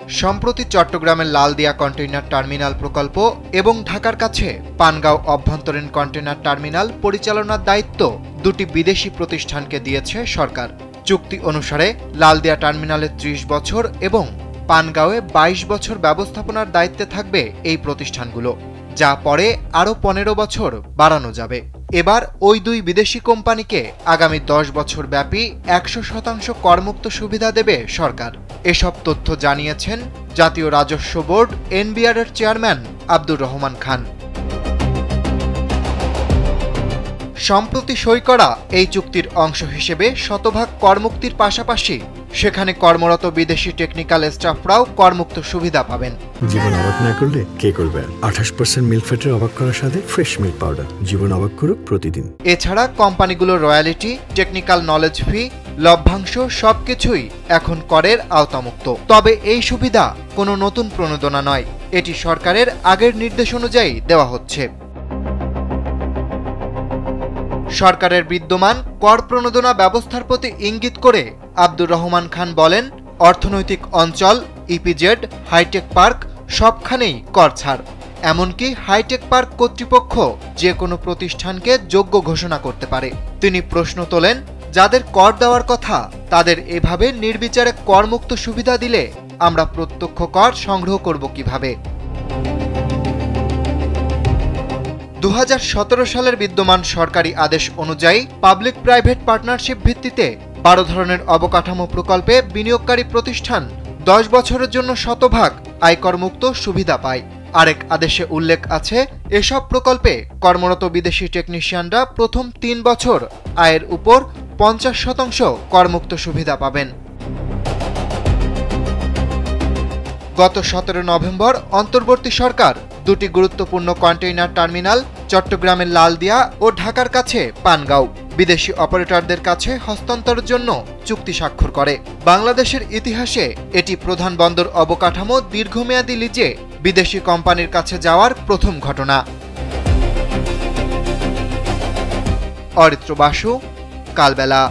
সম্প্রতি চট্টগ্রামের Laldia container terminal প্রকল্প এবং ঢাকার কাছে পানগাঁও অভ্যন্তরীণ কন্টেইনার টার্মিনাল পরিচালনার দায়িত্ব দুটি বিদেশি প্রতিষ্ঠানকে দিয়েছে সরকার। চুক্তি অনুসারে লালদিয়া টার্মিনালে ৩০ বছর এবং পানগাঁওয়ে ২২ বছর ব্যবস্থাপনার দায়িত্বে থাকবে এই প্রতিষ্ঠানগুলো, যা পরে আরও ১৫ বছর বাড়ানো যাবে। এবার ওই দুই বিদেশি কোম্পানিকে আগামী ১০ বছর ব্যাপী ১০০% করমুক্ত সুবিধা দেবে সরকার। এসব তথ্য জানিয়েছেন জাতীয় রাজস্ব বোর্ড এনবিআর এর চেয়ারম্যান আব্দুর রহমান খান। সম্প্রতি সই করা এই চুক্তির অংশ হিসেবে শতভাগ করমুক্তির পাশাপাশি সেখানে কর্মরত বিদেশি টেকনিক্যাল স্টাফরাও করমুক্ত সুবিধা পাবেন। জীবন অবাক না করলে কে করবে? 28% মিল্ক ফ্যাটের অবাক করার সাথে ফ্রেশ মিল্ক পাউডার। জীবন অবাক করুক প্রতিদিন। এছাড়া কোম্পানিগুলোর রয়্যালিটি, টেকনিক্যাল নলেজ ফি, লভ্যাংশ সবকিছুই এখন করের আওতামুক্ত। তবে এই সুবিধা কোনো নতুন প্রণোদনা নয়, এটি সরকারের আগের নির্দেশ অনুযায়ী দেওয়া হচ্ছে। সরকারের বিদ্যমান কর প্রণোদনা ব্যবস্থার প্রতি ইঙ্গিত করে আব্দুর রহমান খান বলেন, অর্থনৈতিক অঞ্চল, ইপিজেড, হাইটেক পার্ক সবখানেই কর ছাড়। এমনকি হাইটেক পার্ক কর্তৃপক্ষ যে কোনো প্রতিষ্ঠানকে যোগ্য ঘোষণা করতে পারে। তিনি প্রশ্ন তোলেন, যাদের কর দেওয়ার কথা তাদের এভাবে নির্বিচারে করমুক্ত সুবিধা দিলে আমরা প্রত্যক্ষ কর সংগ্রহ করব কিভাবে? ২০১৭ সালের বিদ্যমান সরকারি আদেশ অনুযায়ী পাবলিক প্রাইভেট পার্টনারশিপ ভিত্তিতে ১২ ধরনের অবকাঠামো প্রকল্পে বিনিয়োগকারী প্রতিষ্ঠান ১০ বছরের জন্য শতভাগ আয়করমুক্ত সুবিধা পায়। আরেক আদেশে উল্লেখ আছে, এসব প্রকল্পে কর্মরত বিদেশি টেকনিশিয়ানরা প্রথম ৩ বছর আয়ের উপর ৫০% করমুক্ত সুবিধা পাবেন। গত ১৭ নভেম্বর অন্তর্বর্তী সরকার দুটি গুরুত্বপূর্ণ কন্টেইনার টার্মিনাল চট্টগ্রামের লালদিয়া ও ঢাকার কাছে পানগাঁও বিদেশি অপারেটরদের কাছে হস্তান্তরের জন্য চুক্তি স্বাক্ষর করে। বাংলাদেশের ইতিহাসে এটি প্রধান বন্দর অবকাঠামো দীর্ঘমেয়াদী লিজে বিদেশি কোম্পানির কাছে যাওয়ার প্রথম ঘটনা। অরিত্র বাসু, কালবেলা।